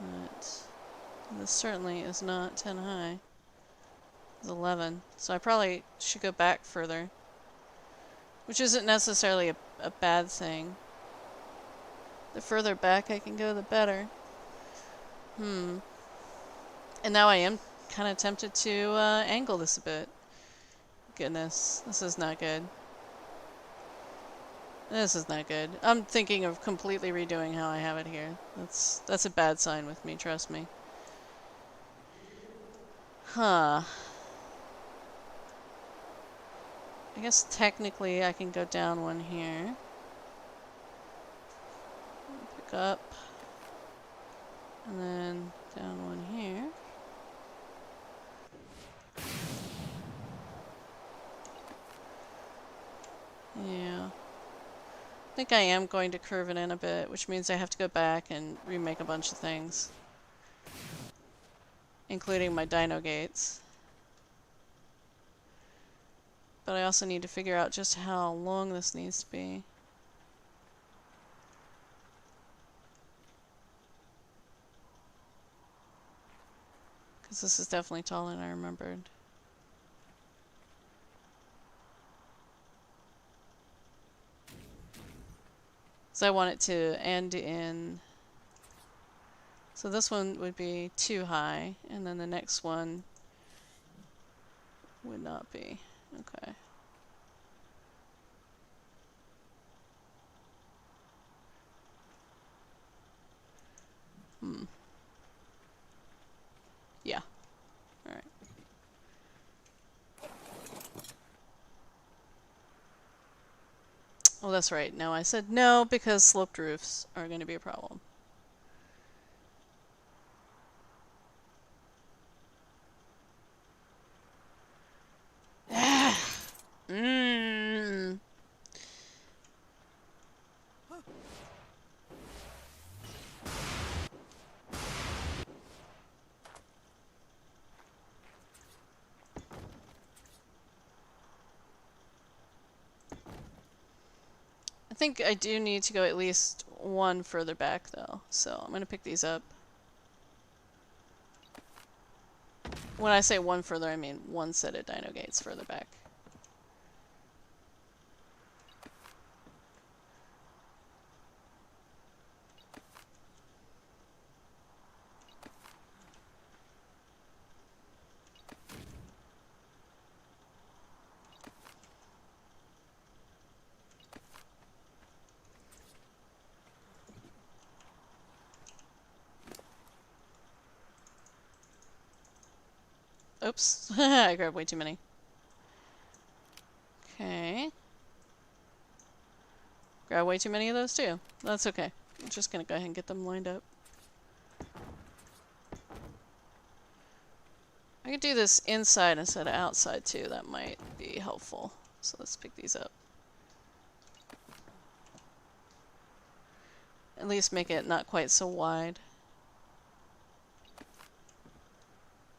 But this certainly is not 10 high. It's 11. So I probably should go back further. Which isn't necessarily a bad thing. The further back I can go, the better. And now I am kind of tempted to angle this a bit. Goodness, this is not good. This is not good. I'm thinking of completely redoing how I have it here. That's a bad sign with me, trust me. Huh. I guess technically I can go down 1 here. Pick up. And then down one here. Yeah. I think I am going to curve it in a bit, which means I have to go back and remake a bunch of things. Including my dino gates. But I also need to figure out just how long this needs to be. Because this is definitely taller than I remembered. So I want it to end in... So this one would be too high, and then the next one would not be. Okay. Yeah. Alright. Well, that's right. No, I said no because sloped roofs are going to be a problem. Mmm. I think I do need to go at least one further back, though. So I'm going to pick these up. When I say one further, I mean one set of dino gates further back. Oops. I grabbed way too many. Okay. Grab way too many of those too. That's okay. I'm just gonna go ahead and get them lined up. I could do this inside instead of outside too. That might be helpful. So let's pick these up. At least make it not quite so wide.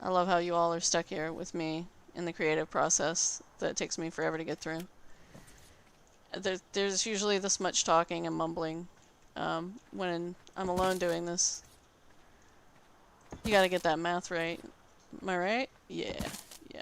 I love how you all are stuck here with me in the creative process that takes me forever to get through. There's usually this much talking and mumbling when I'm alone doing this. You gotta get that math right. Am I right? Yeah. Yeah.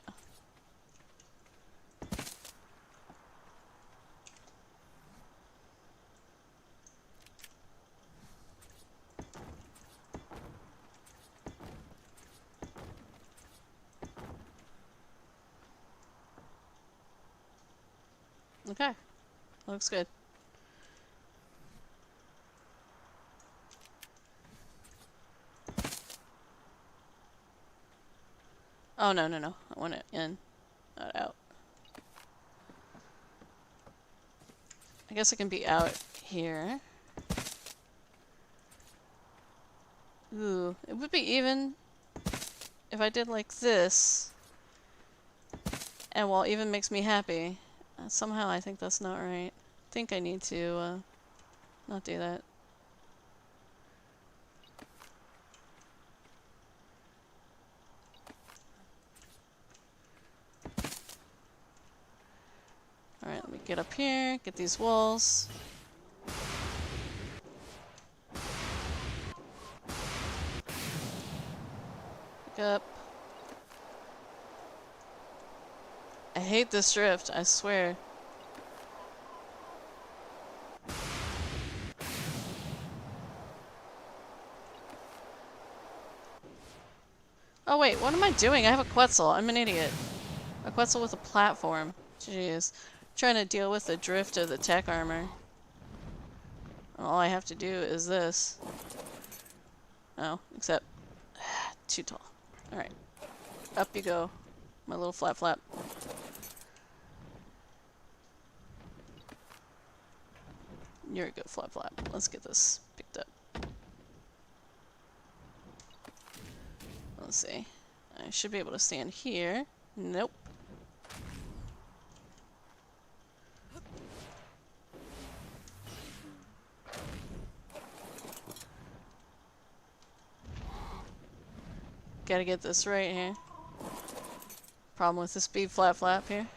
Okay. Looks good. Oh, no, no, no. I want it in, not out. I guess it can be out here. Ooh, it would be even if I did like this. And while even makes me happy, somehow I think that's not right. I think I need to not do that. Alright, let me get up here, get these walls. Pick up. I hate this drift, I swear. Oh wait, what am I doing? I have a Quetzal. I'm an idiot. A Quetzal with a platform. Jeez. I'm trying to deal with the drift of the tech armor. All I have to do is this. Oh, except... too tall. Alright. Up you go. My little flap flap. You're a good flap flap. Let's get this picked up. Let's see. I should be able to stand here. Nope. Gotta get this right here. Problem with this speed flap here.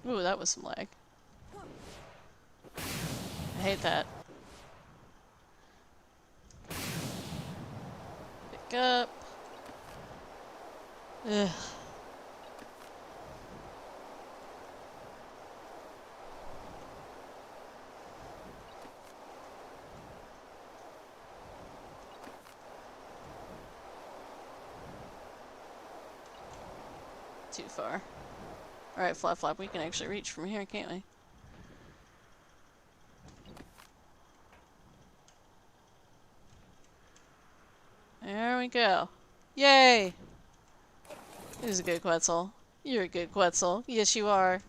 Ooh, that was some lag. I hate that. Pick up. Ugh. Too far. Alright, flap, we can actually reach from here, can't we? There we go. Yay! He's a good Quetzal. You're a good Quetzal. Yes, you are.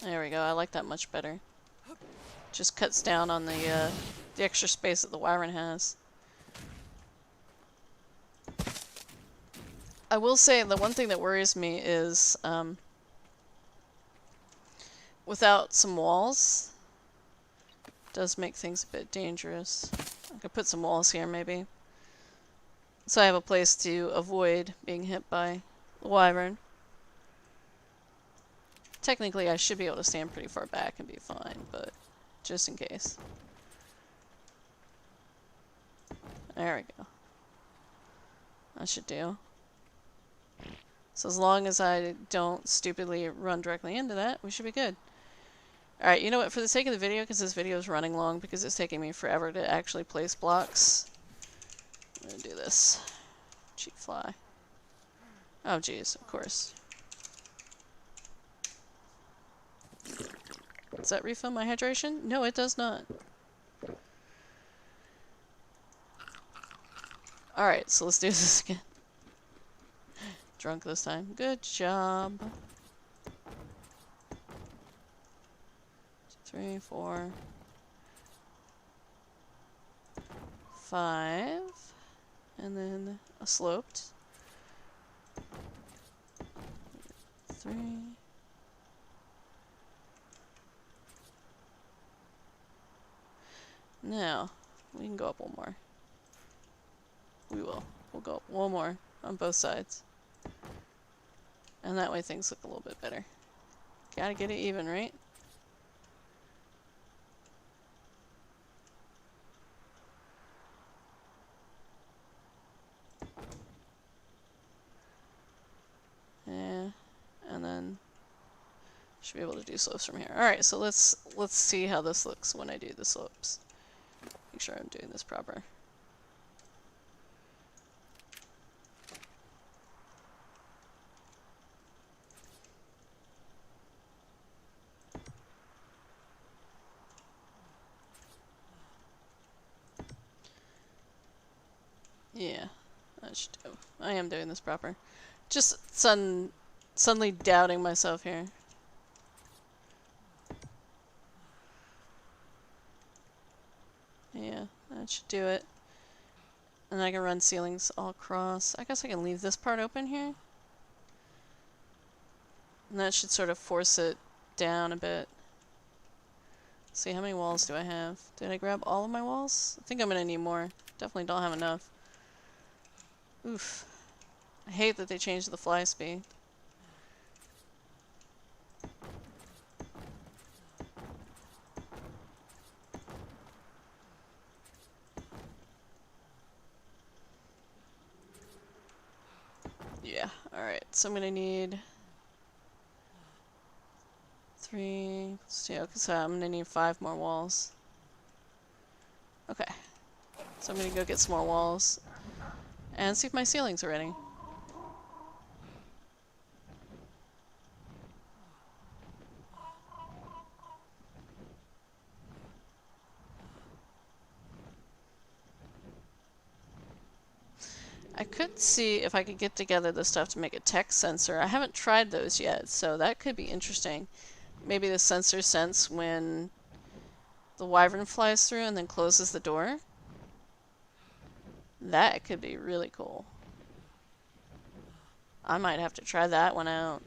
There we go. I like that much better. Just cuts down on the extra space that the Wyvern has. I will say the one thing that worries me is without some walls, does make things a bit dangerous. I could put some walls here maybe, so I have a place to avoid being hit by the Wyvern. Technically, I should be able to stand pretty far back and be fine, but just in case. There we go. That should do. So as long as I don't stupidly run directly into that, we should be good. Alright, you know what? For the sake of the video, because this video is running long, because it's taking me forever to actually place blocks, I'm gonna do this. Cheat fly. Oh, jeez, of course. Does that refill my hydration? No, it does not. Alright, so let's do this again. Drunk this time. Good job. 3, 4, 5. And then a sloped. 3. Now, we can go up one more. We will. We'll go up one more on both sides. And that way things look a little bit better. Gotta get it even, right? Yeah. And then should be able to do slopes from here. Alright, so let's see how this looks when I do the slopes. Make sure I'm doing this proper. Yeah, that should do. I am doing this proper. Just suddenly doubting myself here. Yeah, that should do it. And I can run ceilings all across. I guess I can leave this part open here. And that should sort of force it down a bit. Let's see, how many walls do I have? Did I grab all of my walls? I think I'm gonna need more. Definitely don't have enough. Oof. I hate that they changed the fly speed. Yeah, alright. So I'm gonna need 3, so I'm gonna need 5 more walls. Okay. So I'm gonna go get some more walls and see if my ceilings are ready. I could see if I could get together the stuff to make a text sensor. I haven't tried those yet, so that could be interesting. Maybe the sensor sense when the wyvern flies through and then closes the door. That could be really cool. I might have to try that one out.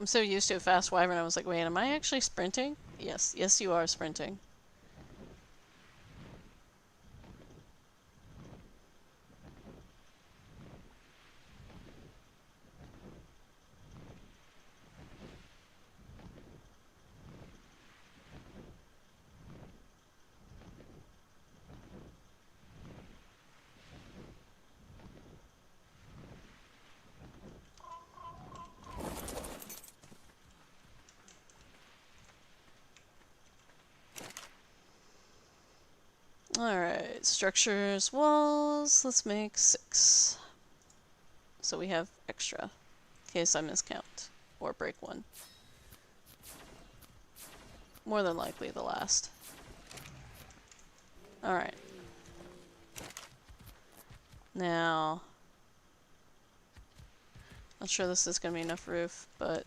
I'm so used to a fast wyvern, I was like, wait, am I actually sprinting? Yes, yes you are sprinting. Alright, structures, walls, let's make 6. So we have extra, in case I miscount, or break one. More than likely the last. Alright. Now, not sure this is going to be enough roof, but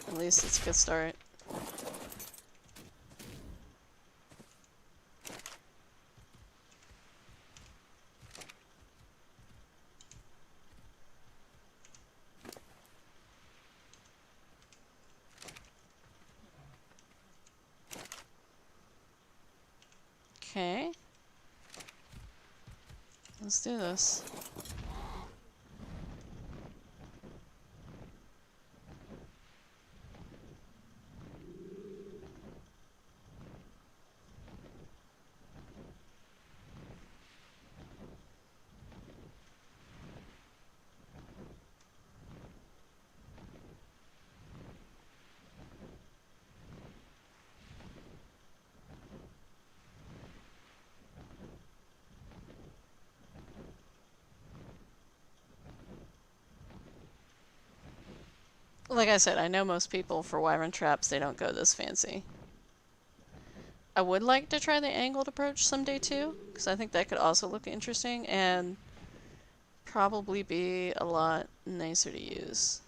at least it's a good start. Okay. Let's do this. Like I said, I know most people for wyvern traps, they don't go this fancy. I would like to try the angled approach someday too, because I think that could also look interesting and probably be a lot nicer to use.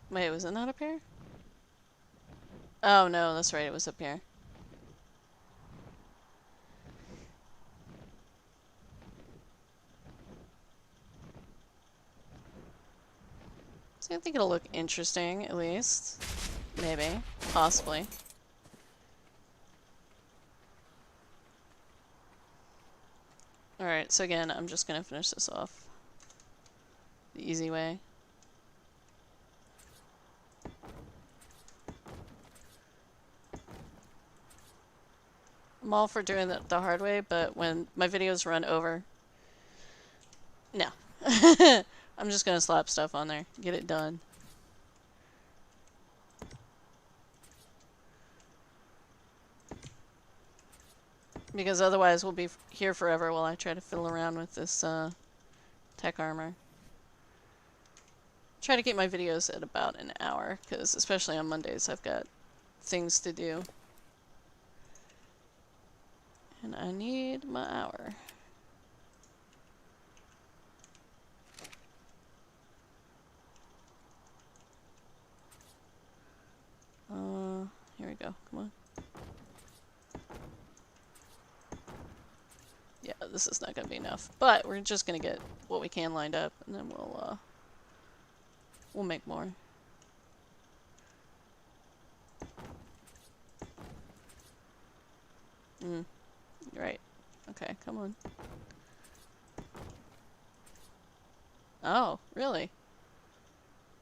Wait, was it not up here? Oh no, that's right, it was up here. So I think it'll look interesting, at least. Maybe. Possibly. Alright, so again, I'm just gonna finish this off the easy way. I'm all for doing it the hard way, but when my videos run over, no. I'm just gonna slap stuff on there, get it done. Because otherwise we'll be here forever while I try to fiddle around with this tech armor. Try to keep my videos at about an hour, because especially on Mondays I've got things to do. And I need my hour. Here we go. Come on. Yeah, this is not going to be enough. But we're just going to get what we can lined up, and then we'll We'll make more. Right. Okay, come on. Oh, really?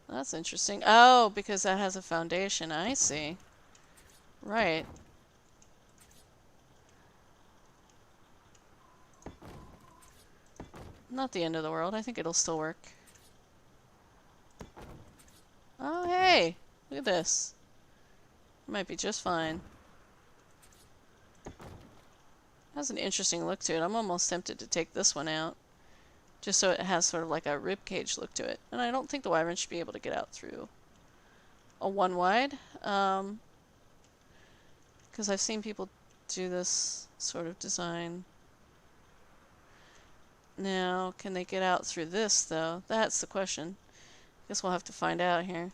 That's interesting. Oh, because that has a foundation. I see. Right. Not the end of the world. I think it'll still work. Oh, hey! Look at this. Might be just fine. Has an interesting look to it. I'm almost tempted to take this one out. Just so it has sort of like a rib cage look to it. And I don't think the wyvern should be able to get out through a one wide. Because I've seen people do this sort of design. Now, can they get out through this, though? That's the question. Guess we'll have to find out here.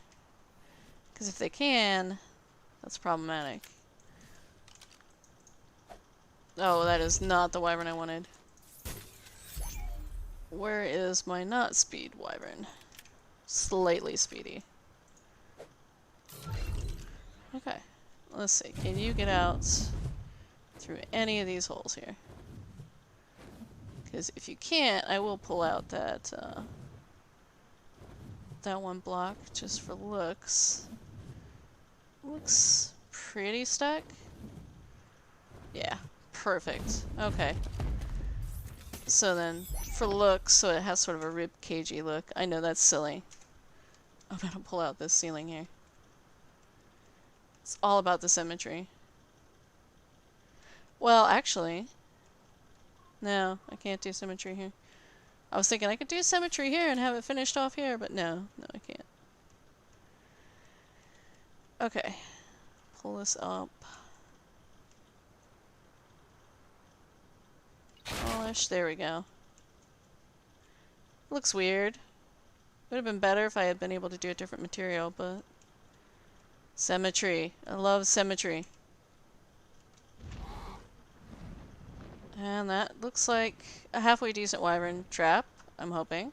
Because if they can, that's problematic. Oh, that is not the wyvern I wanted. Where is my not speed wyvern? Slightly speedy. Okay. Let's see. Can you get out through any of these holes here? Because if you can't, I will pull out that that one block just for looks. Looks pretty stuck. Yeah, perfect. Okay. So then, for looks, so it has sort of a rib cagey look. I know that's silly. I'm gonna pull out this ceiling here. It's all about the symmetry. Well, actually, no, I can't do symmetry here. I was thinking I could do symmetry here and have it finished off here, but no, I can't. Okay, pull this up. Polish, there we go. Looks weird. Would have been better if I had been able to do a different material, but... Symmetry. I love symmetry. And that looks like a halfway decent wyvern trap, I'm hoping.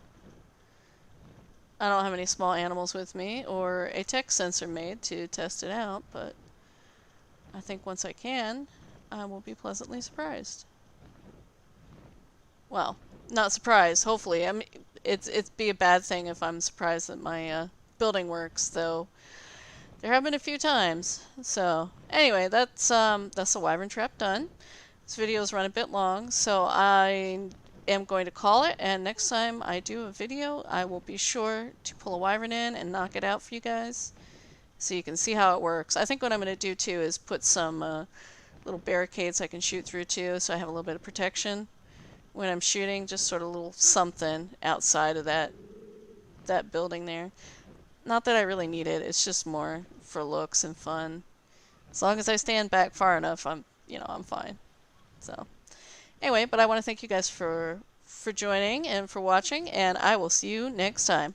I don't have any small animals with me, or a tech sensor made to test it out, but I think once I can, I will be pleasantly surprised. Well, not surprised, hopefully. I mean, it'd be a bad thing if I'm surprised that my building works, though there have been a few times. So, anyway, that's the wyvern trap done. This video's run a bit long, so I am going to call it, and next time I do a video, I will be sure to pull a wyvern in and knock it out for you guys, so you can see how it works. I think what I'm going to do, too, is put some little barricades I can shoot through, too, so I have a little bit of protection when I'm shooting, just sort of a little something outside of that building there. Not that I really need it, it's just more for looks and fun. As long as I stand back far enough, I'm fine. So, anyway, but I want to thank you guys for joining and for watching, and I will see you next time.